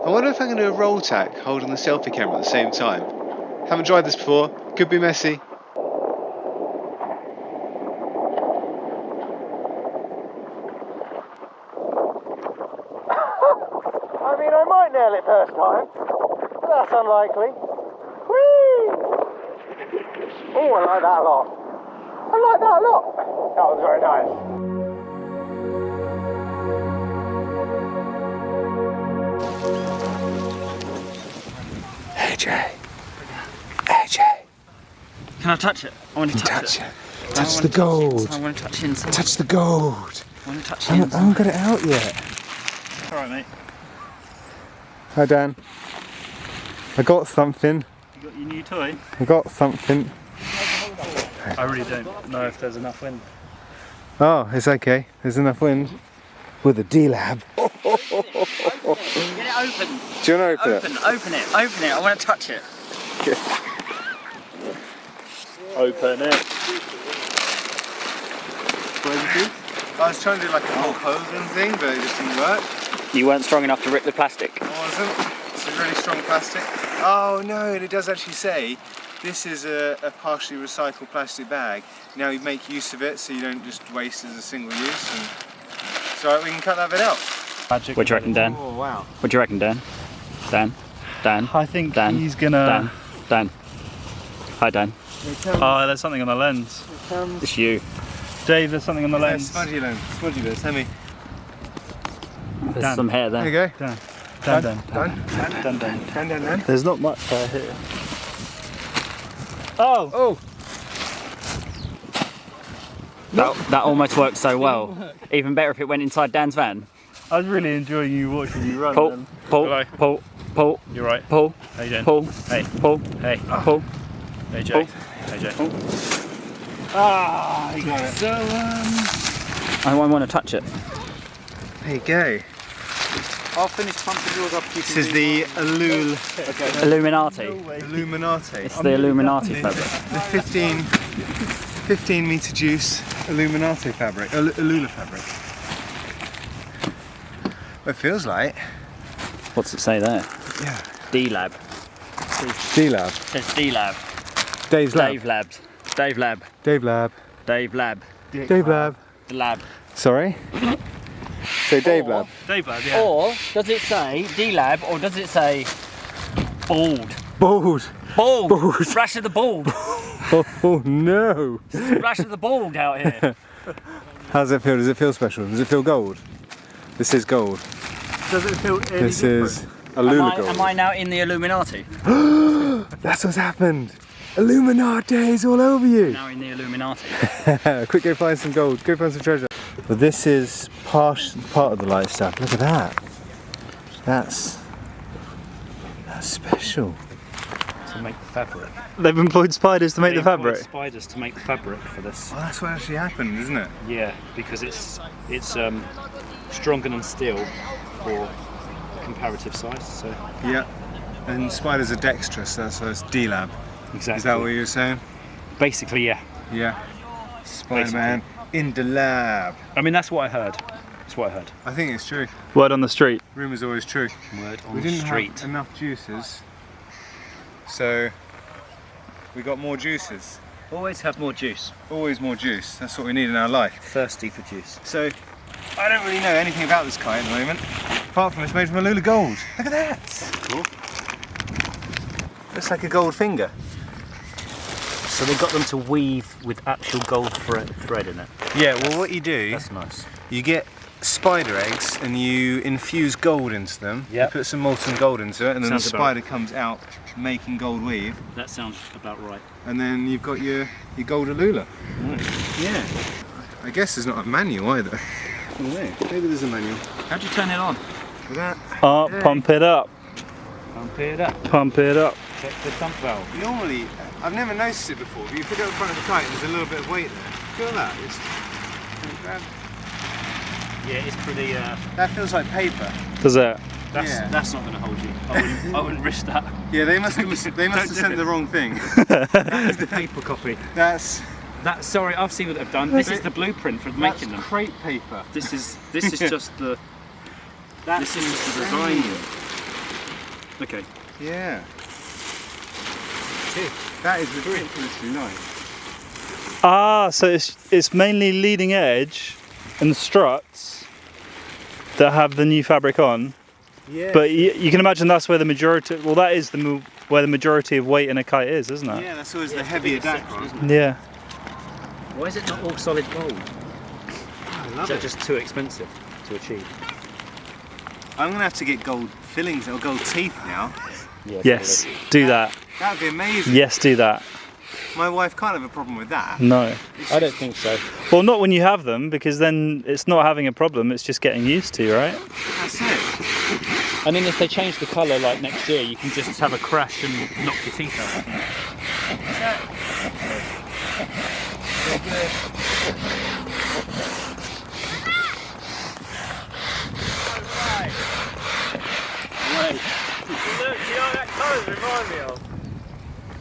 I wonder if I can do a roll tack holding the selfie camera at the same time. Haven't tried this before, could be messy. I mean, I might nail it first time, but that's unlikely. Whee! Oh, I like that a lot. I like that a lot. That was very nice. AJ. AJ. Can I touch it? I want to touch it. Touch the gold. I want to touch inside. Touch the gold. I want to touch I inside. haven't got it out yet. Alright, mate. Hi, Dan. I got something. You got your new toy? I got something. I really don't know if there's enough wind. Oh, it's okay. There's enough wind. With a D-Lab. Get it open. Do you want to open it? Open it. I want to touch it. Open it. I was trying to do like a whole Hogan thing, but it just didn't work. You weren't strong enough to rip the plastic. I wasn't. It's a really strong plastic. Oh no, and it does actually say this is a partially recycled plastic bag. Now you make use of it so you don't just waste it as a single use. And it's alright, we can cut that bit out. What do you reckon, Dan? Oh wow. What do you reckon, Dan? Dan? I think Dan? he's gonna... Dan? Hi, Dan. Oh, there's something on the lens. It's you. Dave, there's something on the lens. Smudgy lens, smudgy bits, send me. There's Dan. some hair there. There you go. Dan. Dan. There's not much hair here. Oh! That almost worked so well. Even better if it went inside Dan's van. I was really enjoying you watching you run. Pull, then. pull, Bye. pull, pull, You're right. pull, How you doing? pull, Hey. pull, Hey. pull. AJ. Pull. AJ. Ah, you got it. So, I want to touch it. There you go. I'll finish pumping yours up. This is the Illuminati. Illuminati. It's the Illuminati fabric. The 15 metre juice Illuminati fabric, Illula fabric. Well, it feels like. What's it say there? Yeah. D-Lab. D-Lab. It says D-Lab. Dave's Lab. Dave Labs. Dave Lab. Dave Lab. Dave Lab. Dave Lab. The lab. Sorry? Say Dave Lab. Dave Lab, yeah. Or does it say D-Lab or does it say bald? Bald. Bald. Bald. Splash of the bald. Oh no. Splash of the bald out here. How does it feel? Does it feel special? Does it feel gold? This is gold. Does it feel any This is different? Illula gold. Am I now in the Illuminati? That's what's happened. Illuminati's all over you. Now in the Illuminati. Quick, go find some gold. Go find some treasure. But this is part of the light stuff. Look at that. That's special. To make the fabric. They've employed spiders to make They the fabric. employed spiders to make the fabric for this. Oh, that's what actually happened, isn't it? Yeah, because it's stronger than steel for comparative size. So Yeah. And spiders are dexterous, that's why it's D-Lab. exactly. Is that what you were saying? Basically, yeah. Yeah. Spider-Man in the lab. I mean, that's what I heard. That's what I heard. I think it's true. Word on the street. Rumour's always true. Word on We the didn't street. have enough juices, so we got more juices. Always have more juice. Always more juice. That's what we need in our life. Thirsty for juice. So I don't really know anything about this kite at the moment, apart from it's made from Illula gold. Look at that. Cool. Looks like a gold finger. So they got them to weave with actual gold thread in it. Yeah. Well, what you do, That's nice. you get spider eggs and you infuse gold into them. Yep. You put some molten gold into it, and then Sounds the about spider comes out making gold weave, That sounds about right. and then you've got your gold Illula. Yeah. I guess there's not a manual either. Oh, no. Maybe there's a manual. How'd you turn it on? For that. Oh, Yeah. pump it up. Pump it up. Pump it up. Check the dump valve. Normally, I've never noticed it before, but you put it in front of the kite and there's a little bit of weight there. Feel that? It's Yeah, it's pretty. that feels like paper. Does that? That's not going to hold you. I wouldn't risk that. Yeah, they must have sent the wrong thing. That is the paper copy. That's Sorry, I've seen what they've done. This is the blueprint for making them. crepe paper. This is just the. This is just the design. Okay. Yeah. That is ridiculously nice. Ah, so it's mainly leading edge and struts that have the new fabric on. Yeah. But you can imagine that's where the majority. Well, that is where the majority of weight in a kite is, isn't it? Yeah, that's always the heavier Dacron. Yeah. Why is it not all solid gold? I Is love that it. just too expensive to achieve? I'm gonna have to get gold fillings or gold teeth now. Yeah, Yes. Do that. That'd be amazing. Yes, do that. My wife can't have a problem with that. No. I don't think so. Well, not when you have them, because then it's not having a problem. It's just getting used to, right? That's it. And then if they change the colour like next year, you can just have a crash and knock your teeth out.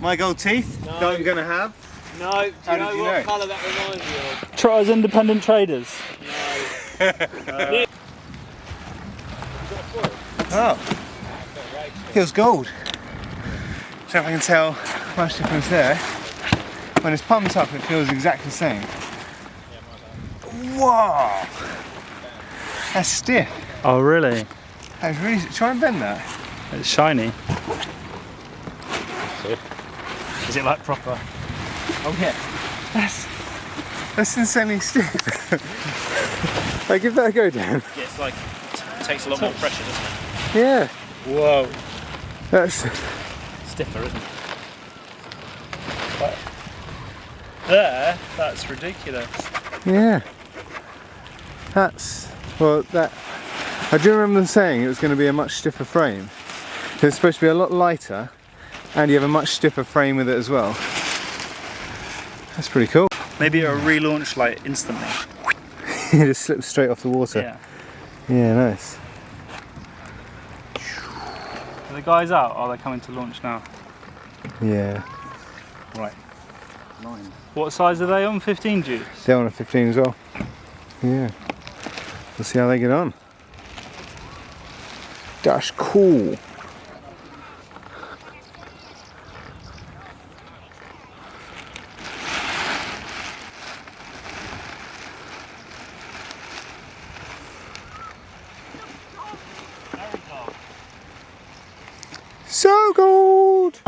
My gold teeth? No. That I'm gonna have? No, do you How know did you what know? colour that reminds me of? Try as independent traders. Oh. Feels gold. So if I can tell much difference there. When it's pumped up, it feels exactly the same. Whoa! That's stiff. Oh, really? That's really. Try and bend that. It's shiny. Is it like proper? Oh yeah. That's insanely stiff. I give that a go, Dan. Yeah, it's like it takes a lot more pressure, doesn't it? Yeah. Whoa. That's. Stiffer, isn't it? There? That's ridiculous. Yeah. That's. Well, that. I do remember them saying it was going to be a much stiffer frame. It's supposed to be a lot lighter, and you have a much stiffer frame with it as well. That's pretty cool. Maybe it'll relaunch like instantly. It just slips straight off the water. Yeah. Yeah, nice. Are the guys out? Or are they coming to launch now? Yeah. Right. What size are they on? 15 juice? They're on a 15 as well. Yeah. We'll see how they get on. That's cool. So gold!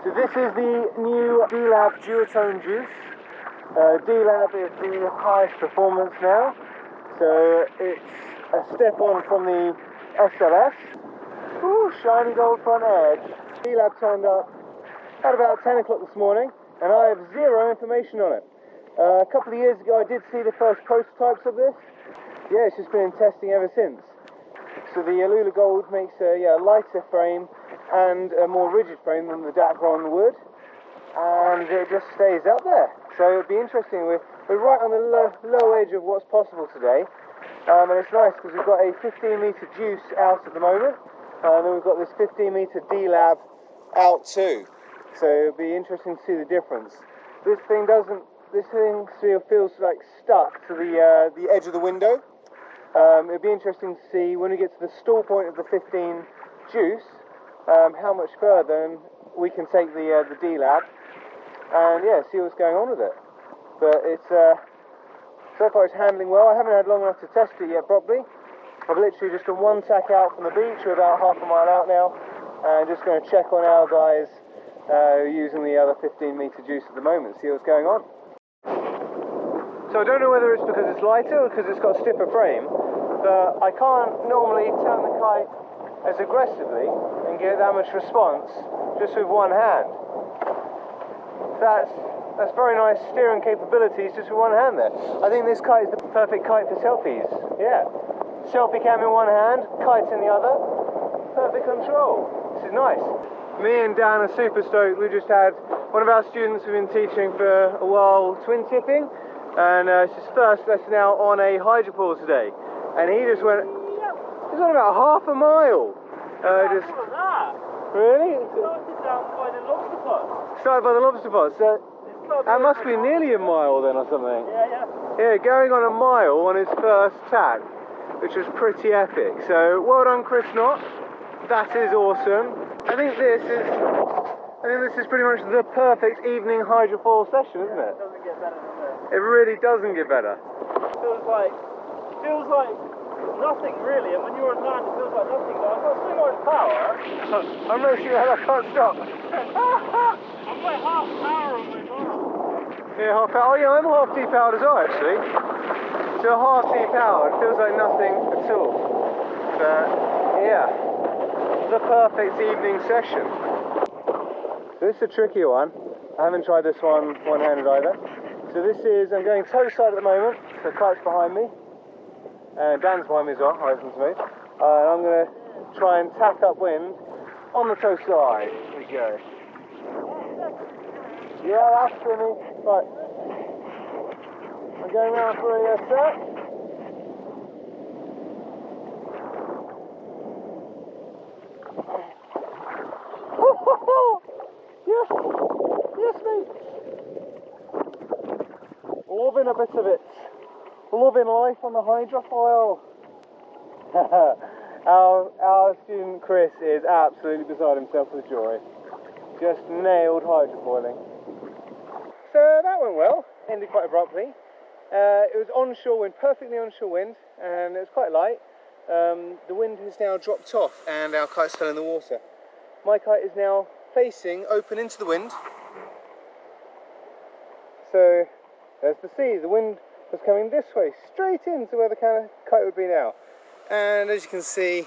So this is the new D-Lab duotone juice. D-Lab is the highest performance now, so it's a step on from the SLS. Ooh, shiny gold front edge. D-Lab turned up at about 10 o'clock this morning, and I have zero information on it. A couple of years ago I did see the first prototypes of this. Yeah, it's just been in testing ever since. So the Alula Gold makes a lighter frame and a more rigid frame than the Dacron would, and it just stays up there. So it'll be interesting. We're right on the low edge of what's possible today, and it's nice because we've got a 15-metre juice out at the moment, and then we've got this 15-metre D-Lab out too. So it'll be interesting to see the difference. This thing doesn't this thing feels like stuck to the edge of the window. It'd be interesting to see when we get to the stall point of the 15 juice, how much further we can take the D-Lab, and yeah, see what's going on with it. But it's so far it's handling well. I haven't had long enough to test it yet properly. I've literally just done one tack out from the beach. We're about half a mile out now, and just going to check on our guys using the other 15-metre juice at the moment, see what's going on. So I don't know whether it's because it's lighter or because it's got a stiffer frame, but I can't normally turn the kite as aggressively and get that much response just with one hand. That's very nice steering capabilities just with one hand there. I think this kite is the perfect kite for selfies. Yeah. Selfie cam in one hand, kite in the other. Perfect control. This is nice. Me and Dan are super stoked. We just had one of our students who've been teaching for a while twin tipping, and it's his first lesson out on a hydrofoil today. And he just went, he's on about half a mile. Really? Started down by the lobster pot. Started by the lobster pot, so that must be nearly a mile then or something. Yeah, going on a mile on his first tack, which was pretty epic. So well done, Chris Knott. That is awesome. I think this is pretty much the perfect evening hydrofoil session, isn't it? It doesn't get better than this. It really doesn't get better. Feels like nothing really, and when you're on land it feels like nothing, but I've got so much power. I'm racing ahead, I can't stop. I'm like half power on my bar. Yeah, half power. Oh yeah, I'm half depowered as well actually. So half depowered feels like nothing at all. But yeah, the perfect evening session. So this is a tricky one. I haven't tried this one one-handed either. So this is, I'm going toe side at the moment, so kite's behind me. And Dan's behind me as well, hoping to move. And I'm going to try and tack up wind on the toe side. Here we go. Yeah, that's Jimmy. Right. I'm going round for a set. Yes! Yes, mate! Loving a bit of it. Loving life on the hydrofoil. our student Chris is absolutely beside himself with joy. Just nailed hydrofoiling. So that went well, ended quite abruptly. It was onshore wind, perfectly onshore wind, and it was quite light. The wind has now dropped off and our kite's fell in the water. My kite is now facing open into the wind. So there's the sea. The wind was coming this way, straight into where the kite would be now. And as you can see,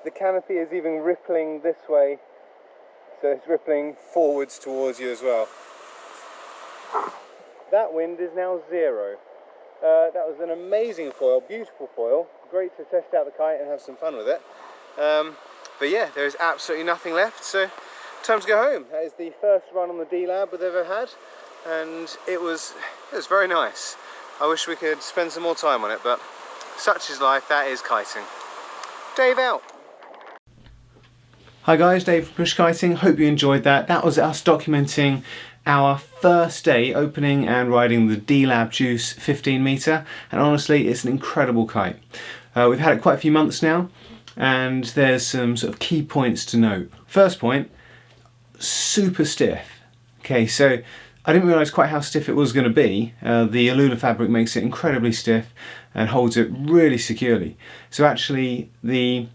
the canopy is even rippling this way. So it's rippling forwards towards you as well. That wind is now zero. That was an amazing foil, beautiful foil. Great to test out the kite and have some fun with it. But yeah, there is absolutely nothing left, so time to go home. That is the first run on the D-Lab we've ever had, and it was very nice. I wish we could spend some more time on it, but such is life, that is kiting. Dave out. Hi guys, Dave from Push Kiting. Hope you enjoyed that. That was us documenting our first day opening and riding the D-Lab Juice 15 metre, and honestly it's an incredible kite. We've had it quite a few months now, and there's some sort of key points to note. First point, super stiff. Okay, so I didn't realise quite how stiff it was going to be. The Alula fabric makes it incredibly stiff and holds it really securely. So actually we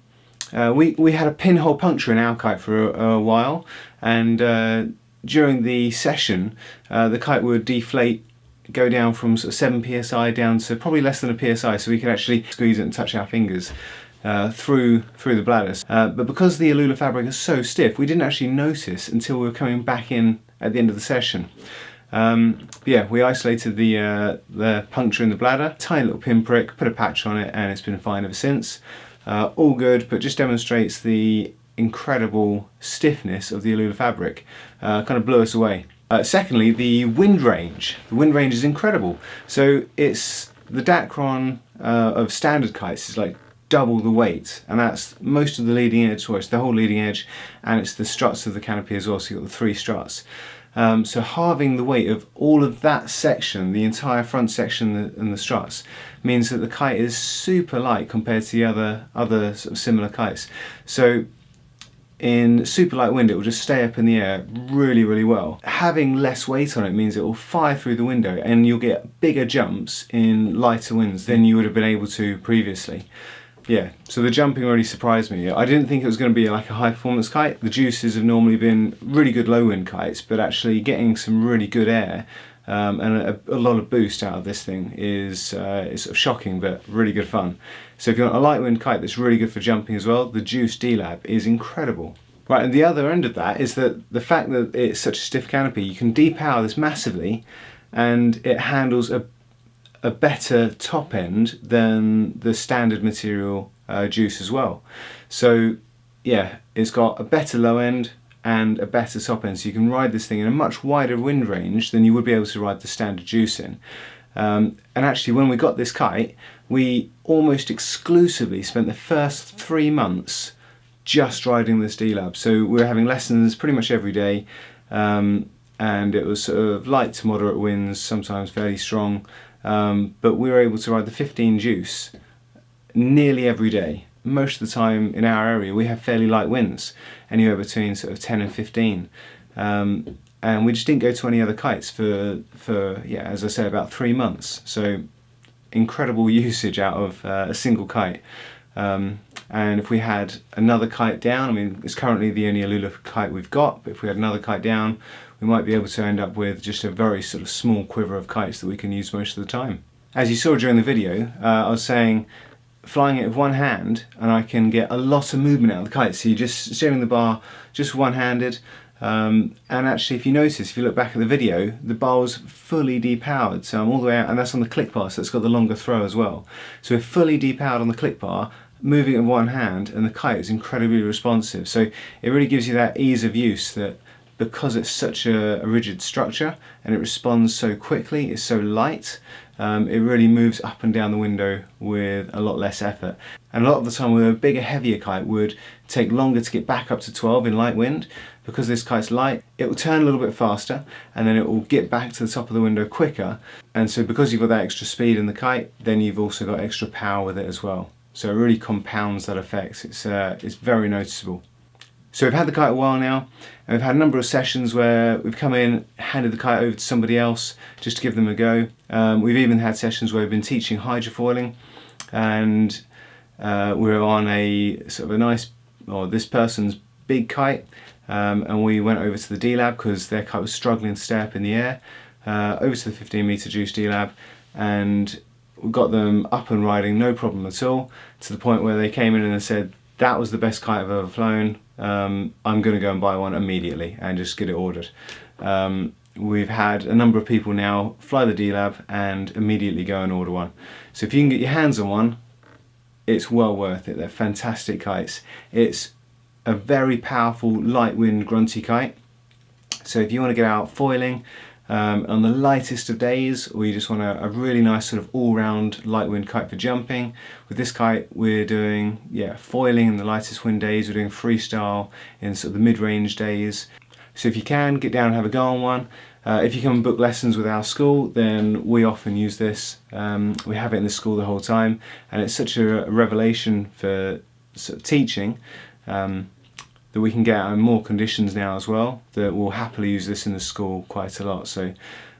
had a pinhole puncture in our kite for a while, and during the session the kite would deflate, go down from sort of 7 psi down to probably less than a psi, so we could actually squeeze it and touch our fingers through the bladders. But because the Alula fabric is so stiff, we didn't actually notice until we were coming back in at the end of the session. Yeah, we isolated the puncture in the bladder, tiny little pinprick, put a patch on it, and it's been fine ever since. All good, but just demonstrates the incredible stiffness of the Alula fabric. Kind of blew us away. Secondly, the wind range. The wind range is incredible. So it's the Dacron of standard kites is like double the weight, and that's most of the leading edge, well, it's the whole leading edge, and it's the struts of the canopy as well, so you've got the 3 struts. So halving the weight of all of that section, the entire front section and the struts, means that the kite is super light compared to the other sort of similar kites. So in super light wind, it will just stay up in the air really, really well. Having less weight on it means it will fire through the window, and you'll get bigger jumps in lighter winds than you would have been able to previously. Yeah, so the jumping really surprised me. I didn't think it was going to be like a high performance kite. The Juices have normally been really good low wind kites, but actually getting some really good air and a lot of boost out of this thing is sort of shocking, but really good fun. So if you want a light wind kite that's really good for jumping as well, the Juice D-Lab is incredible. Right, and the other end of that is that the fact that it's such a stiff canopy, you can depower this massively, and it handles a better top end than the standard material Juice as well. So yeah, it's got a better low end and a better top end, so you can ride this thing in a much wider wind range than you would be able to ride the standard Juice in. And actually, when we got this kite, we almost exclusively spent the first 3 months just riding this D-Lab. So we were having lessons pretty much every day, and it was sort of light to moderate winds, sometimes fairly strong, but we were able to ride the 15 Juice nearly every day. Most of the time in our area we have fairly light winds, anywhere between sort of 10 and 15. And we just didn't go to any other kites for yeah, as I said, about 3 months. So incredible usage out of a single kite. And if we had another kite down, I mean, it's currently the only Alula kite we've got, but if we had another kite down, we might be able to end up with just a very sort of small quiver of kites that we can use most of the time. As you saw during the video, I was saying flying it with one hand, and I can get a lot of movement out of the kite. So you're just steering the bar just one-handed, and actually, if you notice, if you look back at the video, the bar was fully depowered. So I'm all the way out, and that's on the click bar, so it's got the longer throw as well. So we're fully depowered on the click bar, moving it with one hand, and the kite is incredibly responsive. So it really gives you that ease of use, that because it's such a rigid structure and it responds so quickly, it's so light, it really moves up and down the window with a lot less effort. And a lot of the time with a bigger, heavier kite would take longer to get back up to 12 in light wind. Because this kite's light, it will turn a little bit faster, and then it will get back to the top of the window quicker. And so because you've got that extra speed in the kite, then you've also got extra power with it as well. So it really compounds that effect. It's very noticeable. So we've had the kite a while now, and we've had a number of sessions where we've come in, handed the kite over to somebody else just to give them a go. We've even had sessions where we've been teaching hydrofoiling, and we're on a sort of a nice, or this person's big kite, and we went over to the D-Lab because their kite was struggling to stay up in the air, over to the 15 metre Juice D-Lab, and we got them up and riding no problem at all, to the point where they came in and they said, that was the best kite I've ever flown, I'm going to go and buy one immediately and just get it ordered. We've had a number of people now fly the D-Lab and immediately go and order one. So if you can get your hands on one, it's well worth it. They're fantastic kites. It's a very powerful light wind grunty kite. So if you want to get out foiling on the lightest of days, or you just want a really nice sort of all-round light wind kite for jumping, with this kite we're doing foiling in the lightest wind days, we're doing freestyle in sort of the mid-range days. So if you can, get down and have a go on one. If you come and book lessons with our school, then we often use this. We have it in the school the whole time, and it's such a revelation for sort of teaching that we can get out in more conditions now as well, that we'll happily use this in the school quite a lot. So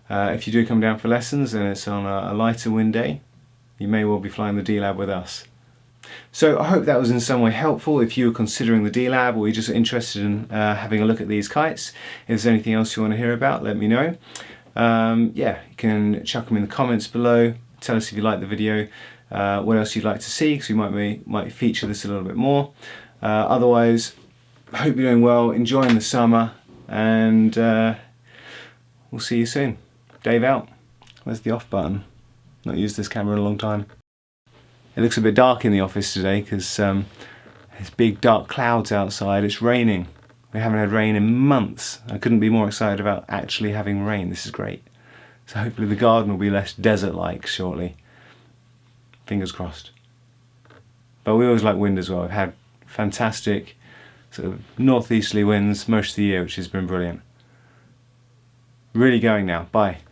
if you do come down for lessons and it's on a lighter wind day, you may well be flying the D-Lab with us. So I hope that was in some way helpful if you were considering the D-Lab, or you're just interested in having a look at these kites. If there's anything else you want to hear about, let me know. Yeah, you can chuck them in the comments below, tell us if you like the video, what else you'd like to see, because we might feature this a little bit more. Otherwise, I hope you're doing well, enjoying the summer, and we'll see you soon. Dave out. Where's the off button? Not used this camera in a long time. It looks a bit dark in the office today because there's big dark clouds outside. It's raining. We haven't had rain in months. I couldn't be more excited about actually having rain. This is great. So hopefully the garden will be less desert-like shortly. Fingers crossed. But we always like wind as well. We've had fantastic sort of northeasterly winds most of the year, which has been brilliant. Really going now. Bye.